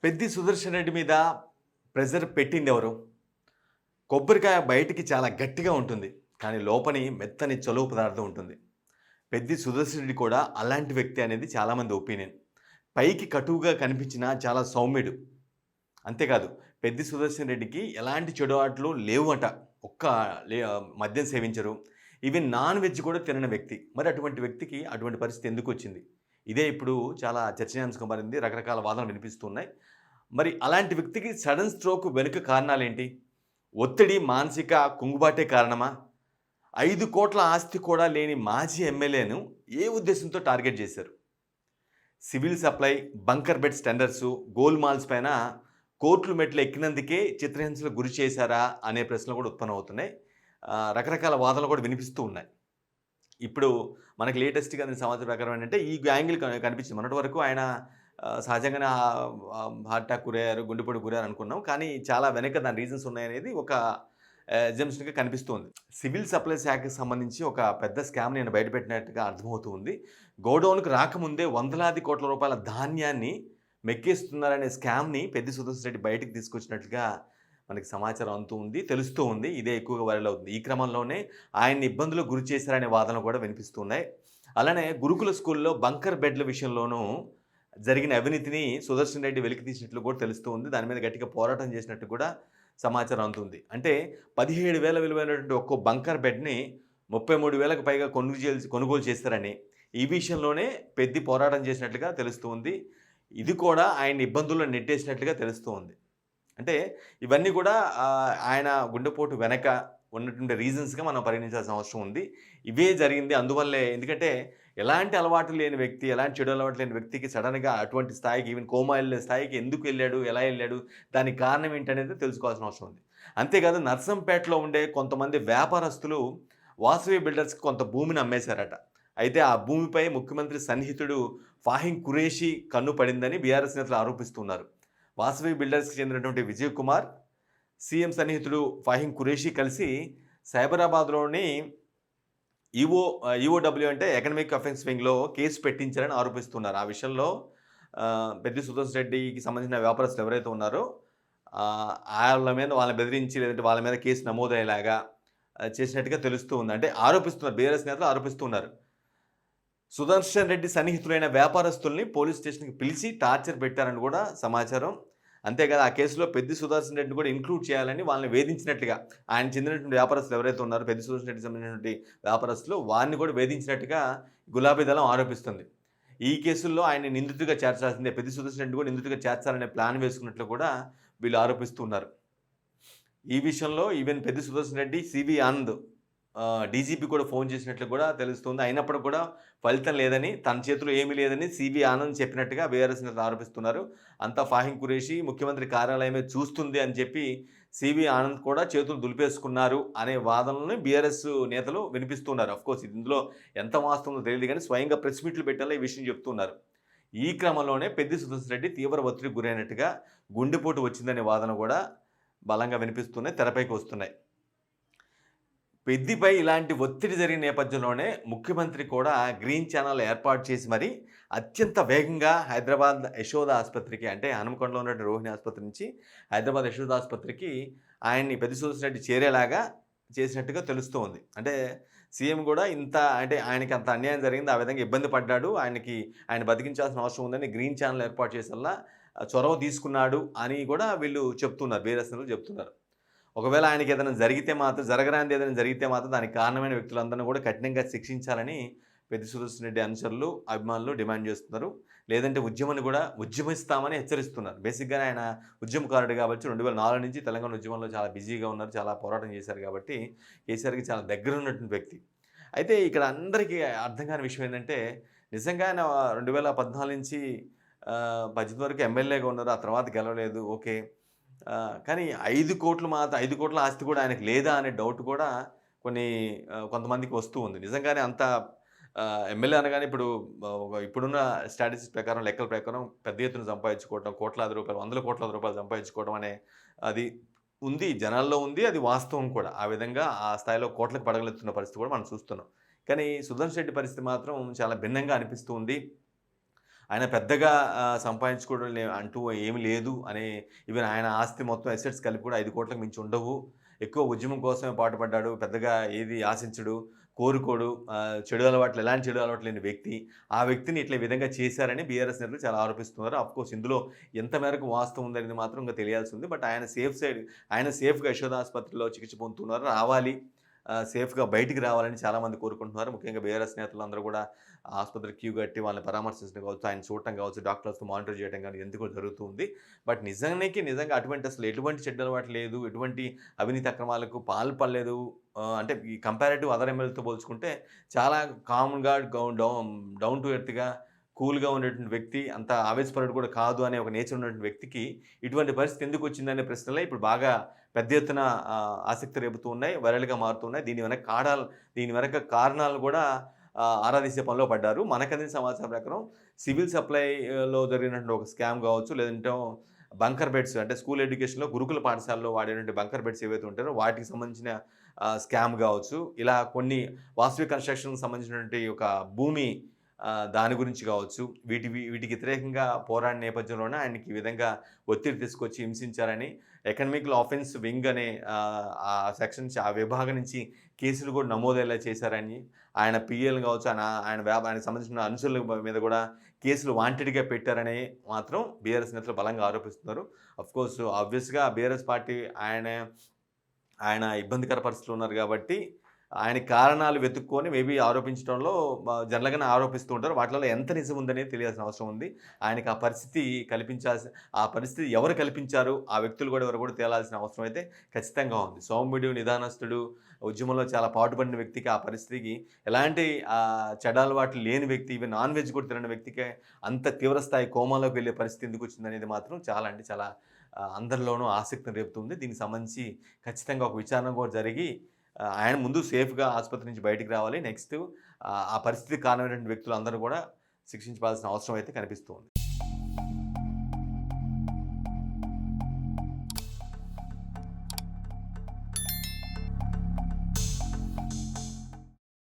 పెద్ది సుదర్శన్ రెడ్డి మీద ప్రెజర్ పెట్టిందెవరు? కొబ్బరికాయ బయటికి చాలా గట్టిగా ఉంటుంది. కానీ లోపని మెత్తని చలువ పదార్థం ఉంటుంది. పెద్ది సుదర్శన్ రెడ్డి కూడా అలాంటి వ్యక్తి అనేది చాలామంది ఒపీనియన్. పైకి కటువుగా కనిపించినా చాలా సౌమ్యుడు. అంతేకాదు పెద్ది సుదర్శన్ రెడ్డికి ఎలాంటి చెడు అలవాట్లు లేవట. ఒక్క మద్యం సేవించరు. ఈవెన్ నాన్ వెజ్ కూడా తినని వ్యక్తి. మరి అటువంటి వ్యక్తికి అటువంటి పరిస్థితి ఎందుకొచ్చింది? ఇదే ఇప్పుడు చాలా చర్చనీయాంశంగా మారింది. రకరకాల వాదనలు వినిపిస్తున్నాయి. మరి అలాంటి వ్యక్తికి సడన్ స్ట్రోక్ వెనుక కారణాలేంటి? ఒత్తిడి, మానసిక కుంగుబాటే కారణమా? 5,00,00,000 ఆస్తి కూడా లేని మాజీ ఎమ్మెల్యేను ఏ ఉద్దేశంతో టార్గెట్ చేశారు? సివిల్ సప్లై, బంకర్ బెడ్స్ టెండర్సు, గోల్‌మాల్స్ పైన కోర్టులు మెట్లు ఎక్కినందుకే చిత్రహింసలకు గురి చేశారా అనే ప్రశ్నలు కూడా ఉత్పన్నమవుతున్నాయి. రకరకాల వాదనలు కూడా వినిపిస్తూ ఉన్నాయి. ఇప్పుడు మనకి లేటెస్ట్‌గా అందిన సమాచారం ప్రకారం ఏంటంటే ఈ యాంగిల్ కనిపించింది. మొన్నటి వరకు ఆయన సహజంగానే హార్ట్ అటాక్ గురయ్యారు, గుండెపోటుకు గురయ్యారు అనుకున్నాం. కానీ చాలా వెనక దాని రీజన్స్ ఉన్నాయనేది ఒక ఎగ్జామ్షన్‌గా కనిపిస్తోంది. సివిల్ సప్లై శాఖకి సంబంధించి ఒక పెద్ద స్కామ్‌ని ఆయన బయటపెట్టినట్టుగా అర్థమవుతూ ఉంది. గోడౌన్‌కి రాకముందే వందలాది కోట్ల రూపాయల ధాన్యాన్ని మెక్కేస్తున్నారనే స్కామ్‌ని పెద్ది సుదర్శన్ రెడ్డి బయటకు తీసుకొచ్చినట్లుగా మనకి సమాచారం అందుతూ ఉంది, తెలుస్తూ ఉంది. ఇదే ఎక్కువగా వైరల్ అవుతుంది. ఈ క్రమంలోనే ఆయన్ని ఇబ్బందులకు గురి చేశారనే వాదనలు కూడా వినిపిస్తున్నాయి. అలానే గురుకుల స్కూల్‌లో బంకర్ బెడ్ల విషయంలోనూ జరిగిన అవినీతిని సుదర్శన్ రెడ్డి వెలికితీసినట్లు కూడా తెలుస్తూ ఉంది. దాని మీద గట్టిగా పోరాటం చేసినట్టు కూడా సమాచారం అందుతుంది. అంటే 17,000 విలువైనటువంటి ఒక్కో బంకర్ బెడ్‌ని 33,000కు పైగా కొనుగోలు చేశారని, ఈ విషయంలోనే పెద్ది పోరాటం చేసినట్లుగా తెలుస్తూ ఉంది. ఇది కూడా ఆయన్ని ఇబ్బందుల్లో నెట్టేసినట్లుగా తెలుస్తూ ఉంది. అంటే ఇవన్నీ కూడా ఆయన గుండెపోటు వెనక ఉన్నటువంటి రీజన్స్‌గా మనం పరిగణించాల్సిన అవసరం ఉంది. ఇవే జరిగింది అందువల్లే ఎందుకంటే ఎలాంటి అలవాటు లేని వ్యక్తి, ఎలాంటి చెడు అలవాటు లేని వ్యక్తికి సడెన్‌గా అటువంటి స్థాయికి ఈవెన్ కోమా ఎళ్ళే స్థాయికి ఎందుకు ఎళ్ళాడు? ఎలా ఎళ్ళాడు? దానికి కారణం ఏంటనేది తెలుసుకోవాల్సిన అవసరం ఉంది. అంతేకాదు నర్సంపేటలో ఉండే కొంతమంది వ్యాపారస్తులు వాసవి బిల్డర్స్‌కి కొంత భూమిని అమ్మేశారట. అయితే ఆ భూమిపై ముఖ్యమంత్రి సన్నిహితుడు ఫాహిం ఖురేషీ కన్ను పడిందని బీఆర్ఎస్ నేతలు ఆరోపిస్తున్నారు. వాసవి బిల్డర్స్‌కి చెందినటువంటి విజయ్ కుమార్, సీఎం సన్నిహితుడు ఫాహిం ఖురేషీ కలిసి సైబరాబాద్‌లోని ఈఓడబ్ల్యూ అంటే ఎకనామిక్ అఫెన్స్ వింగ్‌లో కేసు పెట్టించారని ఆరోపిస్తున్నారు. ఆ విషయంలో పెద్ది సుదర్శన్ రెడ్డికి సంబంధించిన వ్యాపారస్తులు ఎవరైతే ఉన్నారో వాళ్ళని బెదిరించి లేదంటే వాళ్ళ మీద కేసు నమోదయ్యేలాగా చేసినట్టుగా తెలుస్తూ ఉంది. అంటే ఆరోపిస్తున్నారు. బీఆర్ఎస్ నేతలు ఆరోపిస్తున్నారు. సుదర్శన్ రెడ్డి సన్నిహితులైన వ్యాపారస్తుల్ని పోలీస్ స్టేషన్‌కి పిలిచి టార్చర్ పెట్టారని కూడా సమాచారం. అంతేకాదు ఆ కేసులో పెద్ది సుదర్శన్ రెడ్డిని కూడా ఇంక్లూడ్ చేయాలని వాళ్ళని వేధించినట్లుగా ఆయన చెందినటువంటి వ్యాపారస్తులు ఎవరైతే ఉన్నారో పెద్ది సుదర్శన్ రెడ్డికి సంబంధించినటువంటి వ్యాపారస్తులు వారిని కూడా వేధించినట్టుగా గులాబీ దళం ఆరోపిస్తుంది. ఈ కేసుల్లో ఆయన్ని నిందితుడిగా చేర్చాల్సిందే, పెద్ది సుదర్శన్ రెడ్డి కూడా నిందితుడిగా చేర్చాలనే ప్లాన్ వేసుకున్నట్లు కూడా వీళ్ళు ఆరోపిస్తున్నారు. ఈ విషయంలో even Peddi Sudarshan Reddy, CV Anand DGP కూడా ఫోన్ చేసినట్లు కూడా తెలుస్తుంది. అయినప్పటికి కూడా ఫలితం లేదని, తన చేతిలో ఏమీ లేదని సివి ఆనంద్ చెప్పినట్టుగా బీఆర్ఎస్ నేతలు ఆరోపిస్తున్నారు. అంతా ఫాహిం ఖురేషీ ముఖ్యమంత్రి కార్యాలయమే చూస్తుంది అని చెప్పి సివి ఆనంద్ కూడా చేతులు దులిపేసుకున్నారు అనే వాదనలను బీఆర్ఎస్ నేతలు వినిపిస్తున్నారు. అఫ్కోర్స్ ఇందులో ఎంత వాస్తవమో తెలియదు కానీ స్వయంగా ప్రెస్ మీట్లు పెట్టాలో ఈ విషయం చెప్తున్నారు. ఈ క్రమంలోనే పెద్ది సుదర్శన్ రెడ్డి తీవ్ర ఒత్తిడికి గురైనట్టుగా గుండెపోటు వచ్చిందనే వాదన కూడా బలంగా వినిపిస్తున్నాయి, తెరపైకి వస్తున్నాయి. పెద్దిపై ఇలాంటి ఒత్తిడి జరిగిన నేపథ్యంలోనే ముఖ్యమంత్రి కూడా గ్రీన్ ఛానల్ ఏర్పాటు చేసి మరి అత్యంత వేగంగా హైదరాబాద్ యశోద ఆసుపత్రికి అంటే హనుమకొండలో ఉన్నటువంటి రోహిణి ఆసుపత్రి నుంచి హైదరాబాద్ యశోద ఆసుపత్రికి ఆయన్ని పెద్ది సుదర్శన్ రెడ్డి చేరేలాగా చేసినట్టుగా తెలుస్తూ ఉంది. అంటే సీఎం కూడా ఇంత అంటే ఆయనకి అంత అన్యాయం జరిగింది, ఆ విధంగా ఇబ్బంది పడ్డాడు, ఆయన బతికించాల్సిన అవసరం ఉందని గ్రీన్ ఛానల్ ఏర్పాటు చేసేలా చొరవ తీసుకున్నాడు అని కూడా వీళ్ళు చెప్తున్నారు, బీఆర్ఎస్ చెప్తున్నారు. ఒకవేళ ఆయనకి ఏదైనా జరిగితే మాత్రం జరగరానిది ఏదైనా జరిగితే మాత్రం దానికి కారణమైన వ్యక్తులందరినీ కూడా కఠినంగా శిక్షించాలని పెద్ది సుదర్శన్ రెడ్డి అనుచరులు, అభిమానులు డిమాండ్ చేస్తున్నారు. లేదంటే ఉద్యమాన్ని కూడా ఉద్యమిస్తామని హెచ్చరిస్తున్నారు. బేసిక్‌గానే ఆయన ఉద్యమకారుడు కాబట్టి 2004 నుంచి తెలంగాణ ఉద్యమంలో చాలా బిజీగా ఉన్నారు. చాలా పోరాటం చేశారు కాబట్టి కేసీఆర్‌కి చాలా దగ్గర ఉన్నటువంటి వ్యక్తి. అయితే ఇక్కడ అందరికీ అర్థం కాని విషయం ఏంటంటే నిజంగా ఆయన 2014 నుంచి 18 వరకు ఎమ్మెల్యేగా ఉన్నారు. ఆ తర్వాత గెలవలేదు. ఓకే. కానీ 5,00,00,000 ఆస్తి కూడా ఆయనకు లేదా అనే డౌట్ కూడా కొంతమందికి వస్తూ ఉంది. నిజంగానే అంత ఎమ్మెల్యే అనగానే ఇప్పుడున్న స్టాటిస్టిక్స్ ప్రకారం, లెక్కల ప్రకారం పెద్ద ఎత్తున సంపాదించుకోవడం, కోట్లాది రూపాయలు, వందల కోట్ల రూపాయలు సంపాదించుకోవడం అనే అది ఉంది. జనాల్లో ఉంది. అది వాస్తవం కూడా. ఆ విధంగా ఆ స్థాయిలో కోట్లకు పడగలెత్తున్న పరిస్థితి కూడా మనం చూస్తున్నాం. కానీ సుదర్శన్ రెడ్డి పరిస్థితి మాత్రం చాలా భిన్నంగా అనిపిస్తూ ఉంది. ఆయన పెద్దగా సంపాదించుకోవడం అంటూ ఏమి లేదు అని, ఈవెన్ ఆయన ఆస్తి మొత్తం అసెట్స్ కలిపి కూడా 5,00,00,000కి మించి ఉండవు. ఎక్కువ ఉద్యమం కోసమే పాటుపడ్డాడు. పెద్దగా ఏది ఆశించడు, కోరుకోడు. చెడు అలవాట్లు, ఎలాంటి చెడు అలవాట్లు లేని వ్యక్తి. ఆ వ్యక్తిని ఇట్లా ఈ విధంగా చేశారని బీఆర్ఎస్ నేతలు చాలా ఆరోపిస్తున్నారు. ఆఫ్‌కోర్స్ ఇందులో ఎంత మేరకు వాస్తవం ఉందనేది మాత్రం ఇంకా తెలియాల్సి ఉంది. బట్ ఆయన సేఫ్ సైడ్, ఆయన సేఫ్‌గా యశోద ఆసుపత్రిలో చికిత్స పొందుతున్నారు. రావాలి, సేఫ్‌గా బయటికి రావాలని చాలామంది కోరుకుంటున్నారు. ముఖ్యంగా బీఆర్ఎస్ నేతలందరూ కూడా ఆసుపత్రికి క్యూ కట్టి వాళ్ళని పరామర్శించడం కావచ్చు, ఆయన చూడటం కావచ్చు, డాక్టర్స్‌తో మానిటర్ చేయడం గాని ఇదంతా కూడా జరుగుతూ ఉంది. బట్ నిజంగా అటువంటి అసలు ఎటువంటి చెడ్డ అలవాటు లేదు, ఎటువంటి అవినీతి అక్రమాలకు పాల్పడలేదు. అంటే ఈ కంపారేటివ్ అదర్ ఎమ్మెల్యేలతో పోల్చుకుంటే చాలా కామ్‌గా డౌన్ టు ఎర్త్‌గా, కూల్‌గా ఉండేటువంటి వ్యక్తి. అంత ఆవేశపరుడు కూడా కాదు అనే ఒక నేచర్ ఉన్నటువంటి వ్యక్తికి ఇటువంటి పరిస్థితి ఎందుకొచ్చిందనే ప్రశ్నలే ఇప్పుడు బాగా పెద్ద ఎత్తున ఆసక్తి రేపుతూ ఉన్నాయి. వైరల్‌గా మారుతూ ఉన్నాయి. దీని వెనక కారణాలు కూడా ఆరాధీసే పనిలో పడ్డారు. మనకందిన సమాచారం ప్రకారం సివిల్ సప్లైలో జరిగినటువంటి ఒక స్కామ్ కావచ్చు, లేదంటే బంకర్ బెడ్స్ అంటే స్కూల్ ఎడ్యుకేషన్‌లో గురుకుల పాఠశాలలో వాడేటువంటి బంకర్ బెడ్స్ ఏవైతే ఉంటారో వాటికి సంబంధించిన స్కామ్ కావచ్చు. ఇలా కొన్ని వాసవి కన్‌స్ట్రక్షన్‌కి సంబంధించినటువంటి ఒక భూమి దాని గురించి కావచ్చు. వీటికి వ్యతిరేకంగా పోరాడిన నేపథ్యంలోనే ఆయనకి ఈ విధంగా ఒత్తిడి తీసుకొచ్చి హింసించారని, ఎకనామికల్ ఆఫెన్స్ వింగ్ అనే ఆ సెక్షన్ నుంచి, ఆ విభాగం నుంచి కేసులు కూడా నమోదయ్యేలా చేశారని, ఆయన పీఏలు కావచ్చు, ఆయనకు సంబంధించిన అనుచరుల మీద కూడా కేసులు వాంటెడ్‌గా పెట్టారని మాత్రం బీఆర్ఎస్ నేతలు బలంగా ఆరోపిస్తున్నారు. ఆఫ్‌కోర్స్ ఆబ్వియస్‌గా బీఆర్ఎస్ పార్టీ ఆయన ఇబ్బందికర పరిస్థితిలో ఉన్నారు కాబట్టి ఆయనకి కారణాలు వెతుక్కొని మేబీ ఆరోపించడంలో జనరల్‌గానే ఆరోపిస్తూ ఉంటారు. వాటిలలో ఎంత నిజం ఉందనేది తెలియాల్సిన అవసరం ఉంది. ఆయనకి ఆ పరిస్థితి ఎవరు కల్పించారు, ఆ వ్యక్తులు కూడా ఎవరో కూడా తేలాల్సిన అవసరం అయితే ఖచ్చితంగా ఉంది. సౌమ్యుడు, నిదానస్తుడు, ఉద్యమంలో చాలా పాటుపడిన వ్యక్తికి ఆ పరిస్థితికి ఎలాంటి చెడు అలవాట్లు లేని వ్యక్తి, ఈవెన్ నాన్ వెజ్ కూడా తినని వ్యక్తికి అంత తీవ్రస్థాయి కోమాలోకి వెళ్ళే పరిస్థితి ఎందుకొచ్చిందనేది మాత్రం చాలా అంటే చాలా అందరిలోనూ ఆసక్తిని రేపుతుంది. దీనికి సంబంధించి ఖచ్చితంగా ఒక విచారణ కూడా జరిగి ఆయన ముందు సేఫ్‌గా ఆసుపత్రి నుంచి బయటికి రావాలి. నెక్స్ట్ ఆ పరిస్థితికి కారణమైనటువంటి వ్యక్తులందరూ కూడా శిక్షించబడాల్సిన అవసరం అయితే కనిపిస్తూ ఉంది.